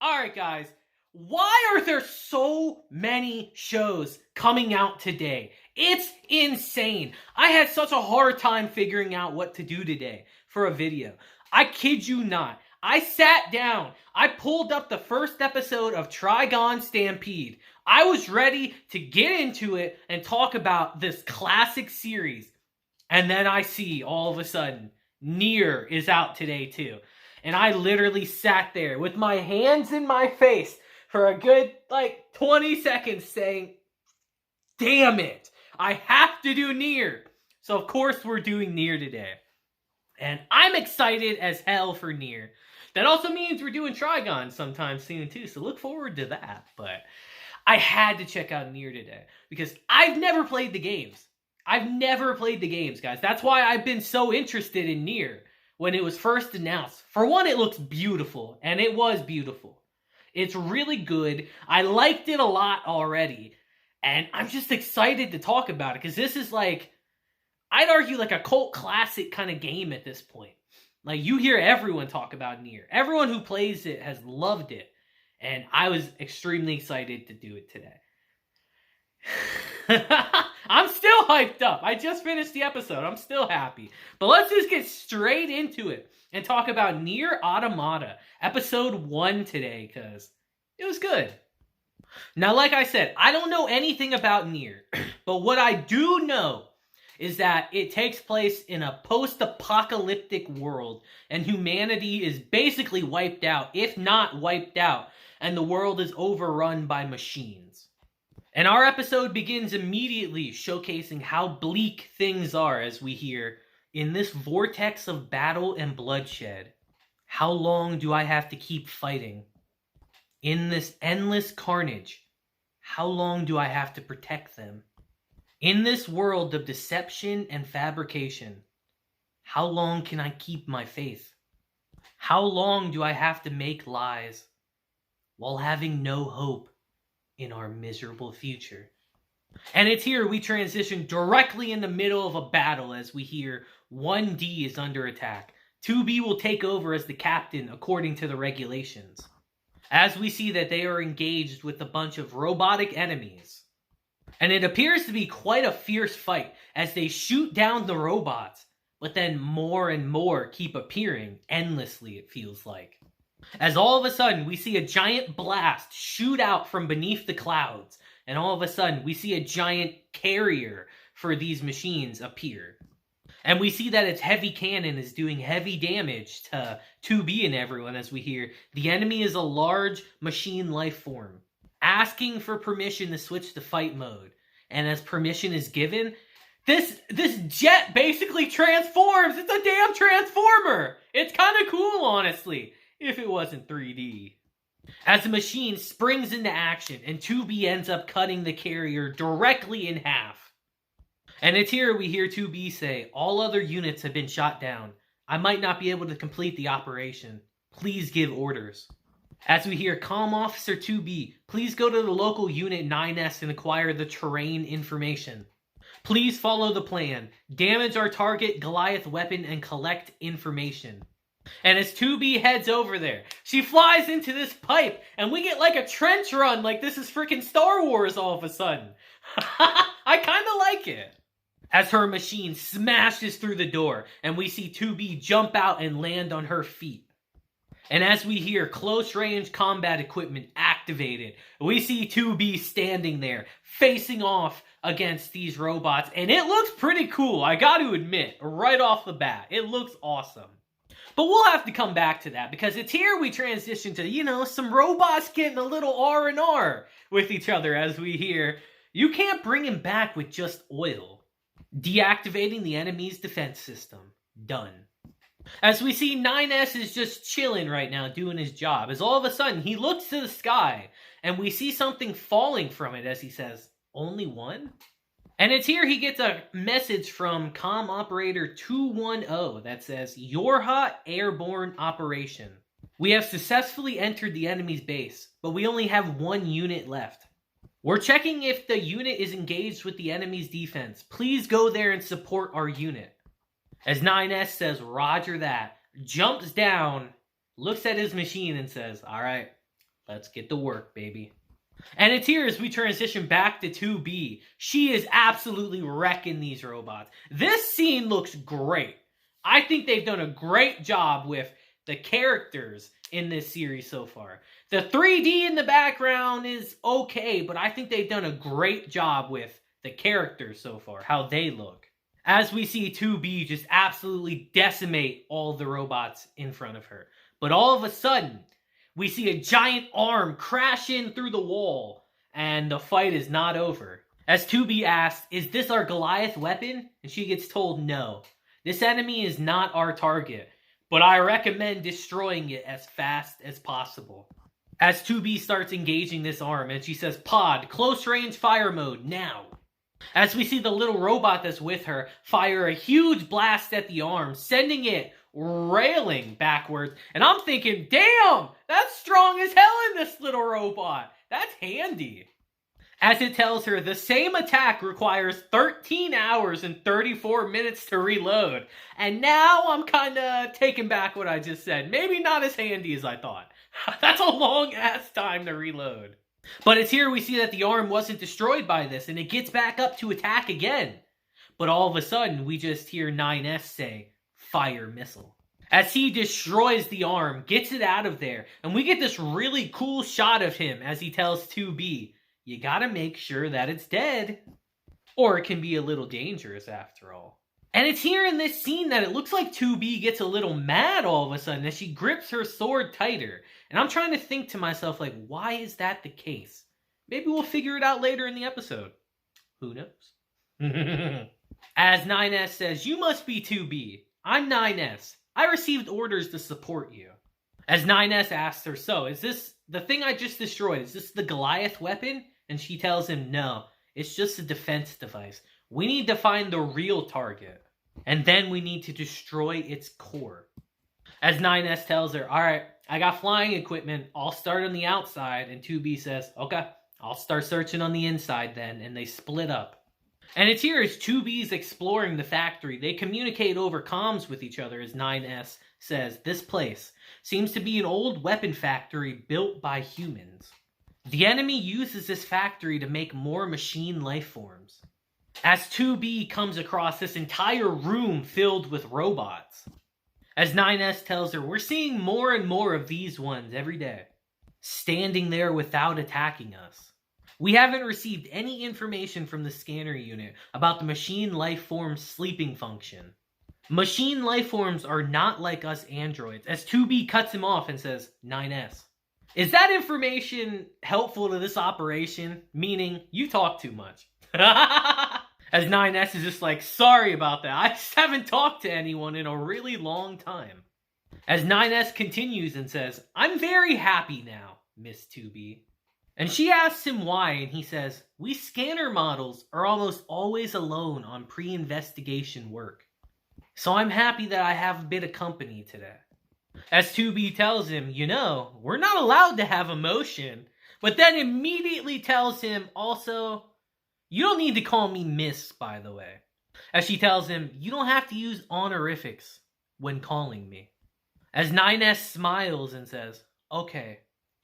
Alright, guys. Why are there so many shows coming out today? It's insane. I had such a hard time figuring out what to do today for a video. I kid you not. I sat down. I pulled up the first episode of Trigon Stampede. I was ready to get into it and talk about this classic series. And then I see, all of a sudden, NieR is out today too. And I literally sat there with my hands in my face for a good, 20 seconds saying, damn it, I have to do NieR. So, of course, we're doing NieR today. And I'm excited as hell for NieR. That also means we're doing Trigon sometime soon, too. So, look forward to that. But I had to check out NieR today because I've never played the games. I've never played the games, guys. That's why I've been so interested in NieR when it was first announced. For one, it looks beautiful, and it was beautiful. It's really good. I liked it a lot already, and I'm just excited to talk about it, because this is I'd argue a cult classic kind of game at this point. You hear everyone talk about NieR. Everyone who plays it has loved it, and I was extremely excited to do it today. I'm still hyped up. I just finished the episode. I'm still happy. But let's just get straight into it and talk about NieR Automata, episode 1 today, because it was good. Now, like I said, I don't know anything about NieR, but what I do know is that it takes place in a post-apocalyptic world, and humanity is basically wiped out, if not wiped out, and the world is overrun by machines. And our episode begins immediately showcasing how bleak things are as we hear, in this vortex of battle and bloodshed, how long do I have to keep fighting? In this endless carnage, how long do I have to protect them? In this world of deception and fabrication, how long can I keep my faith? How long do I have to make lies while having no hope in our miserable future? And it's here we transition directly in the middle of a battle as we hear 1D is under attack. 2B will take over as the captain according to the regulations, as we see that they are engaged with a bunch of robotic enemies. And it appears to be quite a fierce fight as they shoot down the robots, but then more and more keep appearing endlessly, it feels like. As all of a sudden, we see a giant blast shoot out from beneath the clouds. And all of a sudden, we see a giant carrier for these machines appear. And we see that its heavy cannon is doing heavy damage to 2B and everyone as we hear, the enemy is a large machine life form, asking for permission to switch to fight mode. And as permission is given, this jet basically transforms. It's a damn transformer. It's kind of cool, honestly, if it wasn't 3D. As the machine springs into action, and 2B ends up cutting the carrier directly in half. And it's here we hear 2B say, all other units have been shot down. I might not be able to complete the operation. Please give orders. As we hear Comm Officer 2B, please go to the local Unit 9S and acquire the terrain information. Please follow the plan. Damage our target Goliath weapon and collect information. And as 2B heads over there, she flies into this pipe, and we get a trench run like this is freaking Star Wars all of a sudden. I kind of like it. As her machine smashes through the door, and we see 2B jump out and land on her feet. And as we hear close range combat equipment activated, we see 2B standing there, facing off against these robots, and it looks pretty cool, I gotta admit, right off the bat. It looks awesome. But we'll have to come back to that, because it's here we transition to, some robots getting a little R&R with each other as we hear, you can't bring him back with just oil. Deactivating the enemy's defense system. Done. As we see 9S is just chilling right now, doing his job, as all of a sudden he looks to the sky, and we see something falling from it as he says, only one? And it's here he gets a message from Comm Operator 210 that says, Yorha Airborne Operation. We have successfully entered the enemy's base, but we only have one unit left. We're checking if the unit is engaged with the enemy's defense. Please go there and support our unit. As 9S says, roger that, jumps down, looks at his machine and says, alright, Let's get to work, baby. And it's here as we transition back to 2B. She is absolutely wrecking these robots. This scene looks great. I think they've done a great job with the characters in this series so far. The 3D in the background is okay, but I think they've done a great job with the characters so far, how they look. As we see 2B just absolutely decimate all the robots in front of her. But all of a sudden, we see a giant arm crash in through the wall, and the fight is not over. As 2B asks, "Is this our Goliath weapon?" And she gets told no. This enemy is not our target, but I recommend destroying it as fast as possible. As 2B starts engaging this arm, and she says, "Pod, close range fire mode, now." As we see the little robot that's with her fire a huge blast at the arm, sending it railing backwards. And I'm thinking, damn, that's strong as hell in this little robot. That's handy. As it tells her, the same attack requires 13 hours and 34 minutes to reload. And now I'm kind of taking back what I just said. Maybe not as handy as I thought. That's a long ass time to reload. But it's here we see that the arm wasn't destroyed by this, and it gets back up to attack again. But all of a sudden, we just hear 9S say, "Fire missile." As he destroys the arm, gets it out of there, and we get this really cool shot of him as he tells 2B, "You gotta make sure that it's dead, or it can be a little dangerous after all." And it's here in this scene that it looks like 2B gets a little mad all of a sudden as she grips her sword tighter. And I'm trying to think to myself, like, why is that the case? Maybe we'll figure it out later in the episode. Who knows? As 9S says, "You must be 2B. I'm 9S. I received orders to support you." As 9S asks her, "So, is this the thing I just destroyed? Is this the Goliath weapon?" And she tells him, "No, it's just a defense device. We need to find the real target. And then we need to destroy its core." As 9S tells her, "Alright, I got flying equipment. I'll start on the outside." And 2B says, "Okay, I'll start searching on the inside then." And they split up. And it's here as 2B's exploring the factory. They communicate over comms with each other as 9S says, "This place seems to be an old weapon factory built by humans. The enemy uses this factory to make more machine life forms." As 2B comes across this entire room filled with robots. As 9S tells her, "We're seeing more and more of these ones every day, standing there without attacking us. We haven't received any information from the scanner unit about the machine life form's sleeping function. Machine life forms are not like us androids." As 2B cuts him off and says, "9S, is that information helpful to this operation? Meaning, you talk too much." As 9S is just like, "Sorry about that. I just haven't talked to anyone in a really long time." As 9S continues and says, "I'm very happy now, Miss 2B." And she asks him why, and he says, "We scanner models are almost always alone on pre-investigation work. So I'm happy that I have a bit of company today." As 2B tells him, "We're not allowed to have emotion," but then immediately tells him also, "You don't need to call me Miss, by the way." As she tells him, "You don't have to use honorifics when calling me." As 9S smiles and says, "Okay,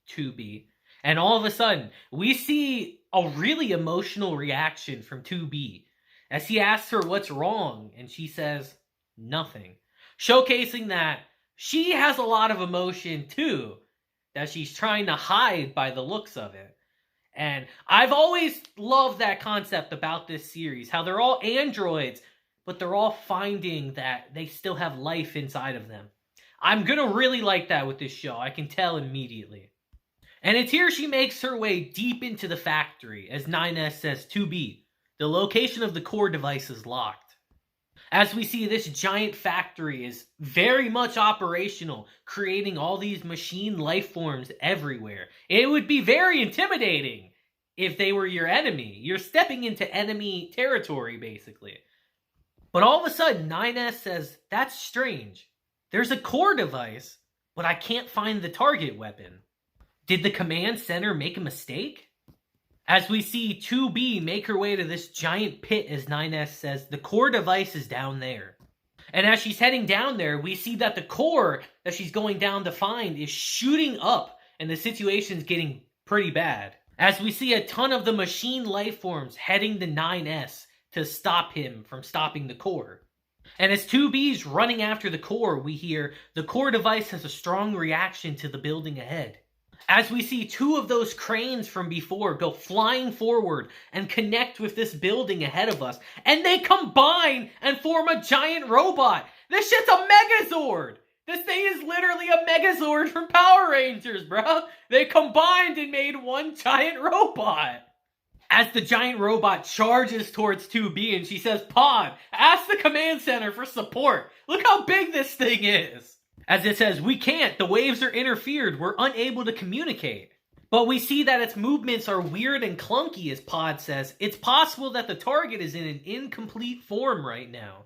2B." And all of a sudden, we see a really emotional reaction from 2B as he asks her what's wrong, and she says, "Nothing." Showcasing that she has a lot of emotion too, that she's trying to hide by the looks of it. And I've always loved that concept about this series, how they're all androids, but they're all finding that they still have life inside of them. I'm gonna really like that with this show, I can tell immediately. And it's here she makes her way deep into the factory, as 9S says, "2B, the location of the core device is locked." As we see, this giant factory is very much operational, creating all these machine life forms everywhere. It would be very intimidating if they were your enemy. You're stepping into enemy territory, basically. But all of a sudden, 9S says, "That's strange. There's a core device, but I can't find the target weapon. Did the command center make a mistake?" As we see 2B make her way to this giant pit, as 9S says, "The core device is down there." And as she's heading down there, we see that the core that she's going down to find is shooting up and the situation's getting pretty bad. As we see a ton of the machine life forms heading to 9S to stop him from stopping the core. And as 2B's running after the core, we hear the core device has a strong reaction to the building ahead. As we see two of those cranes from before go flying forward and connect with this building ahead of us, and they combine and form a giant robot. This shit's a Megazord! This thing is literally a Megazord from Power Rangers, bro! They combined and made one giant robot! As the giant robot charges towards 2B and she says, Pod, ask the command center for support. Look how big this thing is. As it says, we can't. The waves are interfered. We're unable to communicate. But we see that its movements are weird and clunky, as Pod says. It's possible that the target is in an incomplete form right now.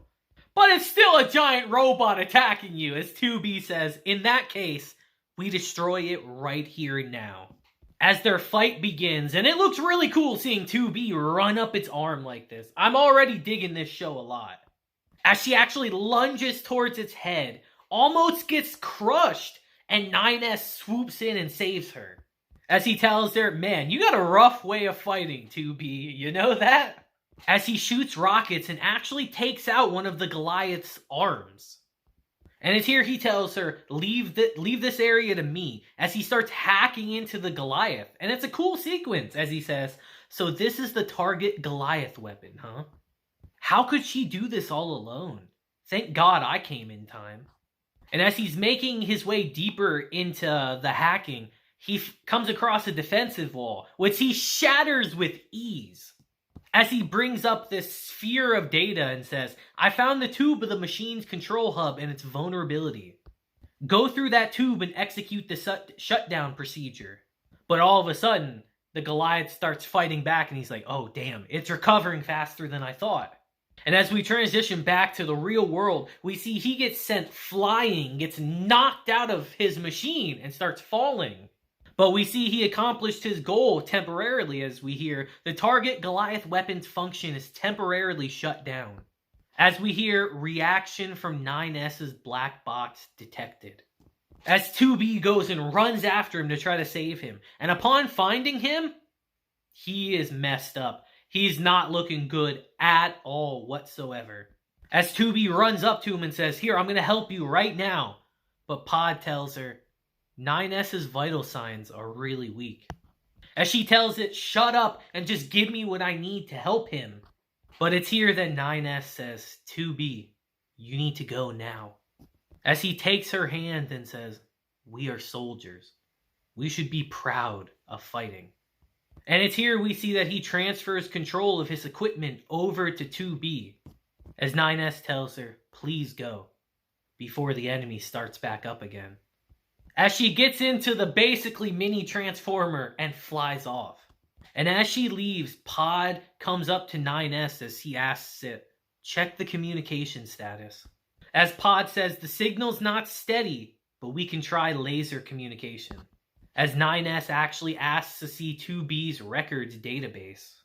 But it's still a giant robot attacking you, as 2B says. In that case, we destroy it right here and now. As their fight begins, and it looks really cool seeing 2B run up its arm like this. I'm already digging this show a lot. As she actually lunges towards its head, almost gets crushed, and 9S swoops in and saves her. As he tells her, man, you got a rough way of fighting, 2B, you know that? As he shoots rockets and actually takes out one of the Goliath's arms. And it's here he tells her, leave this area to me, as he starts hacking into the Goliath. And it's a cool sequence, as he says, so this is the target Goliath weapon, huh? How could she do this all alone? Thank God I came in time. And as he's making his way deeper into the hacking, he comes across a defensive wall, which he shatters with ease. As he brings up this sphere of data and says, I found the tube of the machine's control hub and its vulnerability. Go through that tube and execute the shutdown procedure. But all of a sudden, the Goliath starts fighting back and he's like, oh damn, it's recovering faster than I thought. And as we transition back to the real world, we see he gets sent flying, gets knocked out of his machine and starts falling. But we see he accomplished his goal temporarily, as we hear the target Goliath weapon's function is temporarily shut down. As we hear reaction from 9S's black box detected. As 2B goes and runs after him to try to save him. And upon finding him, he is messed up. He's not looking good at all whatsoever. As 2B runs up to him and says, here, I'm going to help you right now. But Pod tells her, 9S's vital signs are really weak. As she tells it, shut up and just give me what I need to help him. But it's here that 9S says, 2B, you need to go now. As he takes her hand and says, we are soldiers. We should be proud of fighting. And it's here we see that he transfers control of his equipment over to 2B. As 9S tells her, please go, before the enemy starts back up again. As she gets into the basically mini transformer and flies off. And as she leaves, Pod comes up to 9S as he asks it, check the communication status. As Pod says, the signal's not steady, but we can try laser communication. As 9S actually asks to see 2B's records database.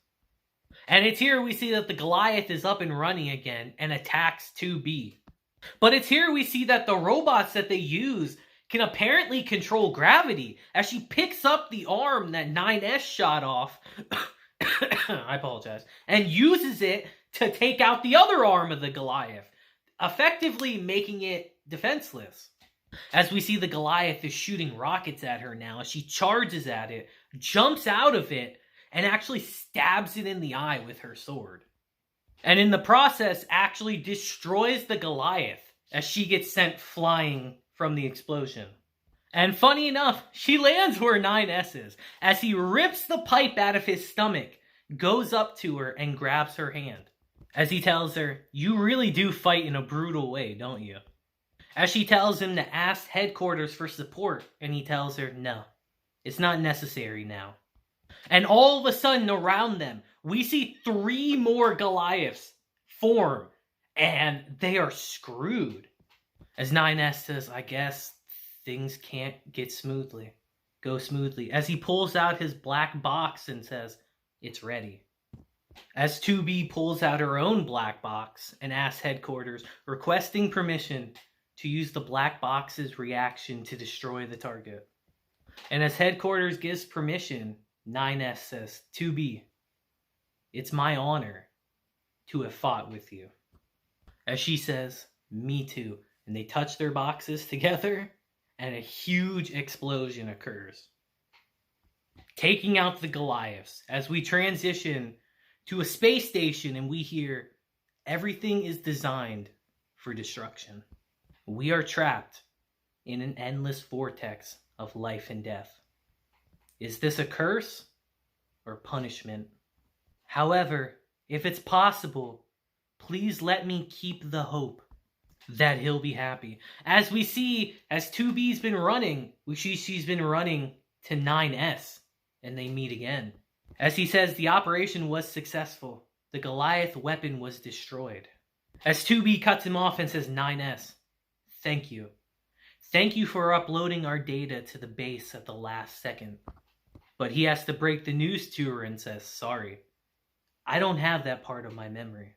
And it's here we see that the Goliath is up and running again and attacks 2B. But it's here we see that the robots that they use can apparently control gravity, as she picks up the arm that 9S shot off, I apologize, and uses it to take out the other arm of the Goliath, effectively making it defenseless. As we see the Goliath is shooting rockets at her now, as she charges at it, jumps out of it, and actually stabs it in the eye with her sword. And in the process, actually destroys the Goliath, as she gets sent flying from the explosion. And funny enough, she lands where 9S is, as he rips the pipe out of his stomach, goes up to her and grabs her hand. As he tells her, you really do fight in a brutal way, don't you? As she tells him to ask headquarters for support, and he tells her, no, it's not necessary now. And all of a sudden around them, we see 3 more Goliaths form, and they are screwed. As 9S says, I guess things can't go smoothly. As he pulls out his black box and says, it's ready. As 2B pulls out her own black box and asks headquarters, requesting permission to use the black box's reaction to destroy the target. And as headquarters gives permission, 9S says, "2B, it's my honor to have fought with you." As she says, "Me too." And they touch their boxes together, and a huge explosion occurs, taking out the Goliaths. As we transition to a space station and we hear, "Everything is designed for destruction." We are trapped in an endless vortex of life and death. Is this a curse or punishment? However, if it's possible, please let me keep the hope that he'll be happy. As we see, as 2B's been running, she's been running to 9S, and they meet again. As he says, the operation was successful. The Goliath weapon was destroyed. As 2B cuts him off and says, 9S, thank you. Thank you for uploading our data to the base at the last second. But he has to break the news to her and says, sorry, I don't have that part of my memory.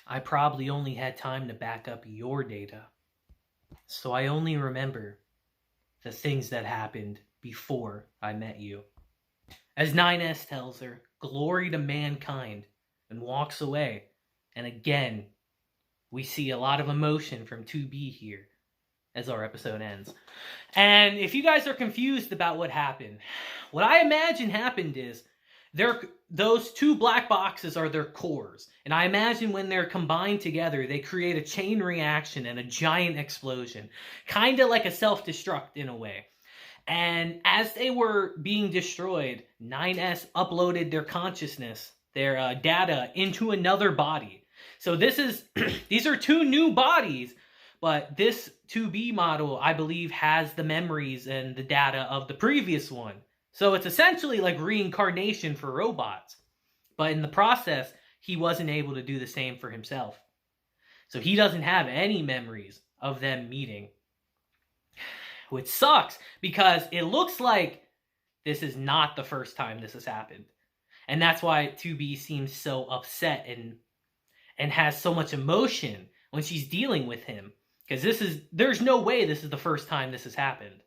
I probably only had time to back up your data. So I only remember the things that happened before I met you. As 9S tells her, glory to mankind, and walks away. And again, we see a lot of emotion from 2B here as our episode ends. And if you guys are confused about what happened, what I imagine happened is those two black boxes are their cores. And I imagine when they're combined together, they create a chain reaction and a giant explosion. Kind of like a self-destruct in a way. And as they were being destroyed, 9S uploaded their consciousness, their data, into another body. So these are two new bodies, but this 2B model, I believe, has the memories and the data of the previous one. So it's essentially like reincarnation for robots. But in the process, he wasn't able to do the same for himself. So he doesn't have any memories of them meeting. Which sucks, because it looks like this is not the first time this has happened. And that's why 2B seems so upset and has so much emotion when she's dealing with him. Because there's no way this is the first time this has happened.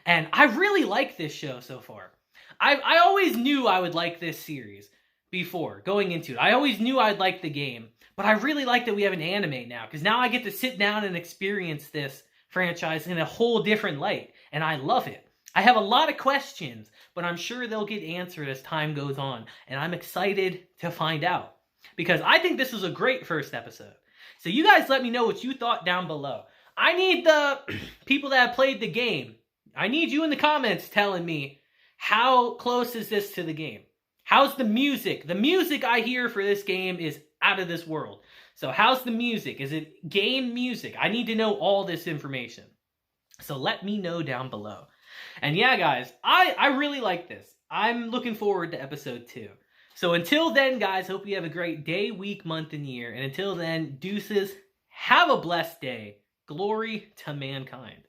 And I really like this show so far. I always knew I would like this series before going into it. I always knew I'd like the game. But I really like that we have an anime now. Because now I get to sit down and experience this franchise in a whole different light. And I love it. I have a lot of questions, but I'm sure they'll get answered as time goes on. And I'm excited to find out. Because I think this was a great first episode. So you guys let me know what you thought down below. I need the people that have played the game. I need you in the comments telling me, how close is this to the game? How's the music? The music I hear for this game is out of this world. So how's the music? Is it game music? I need to know all this information. So let me know down below. And yeah, guys, I really like this. I'm looking forward to episode 2. So until then, guys, hope you have a great day, week, month, and year. And until then, deuces, have a blessed day. Glory to mankind.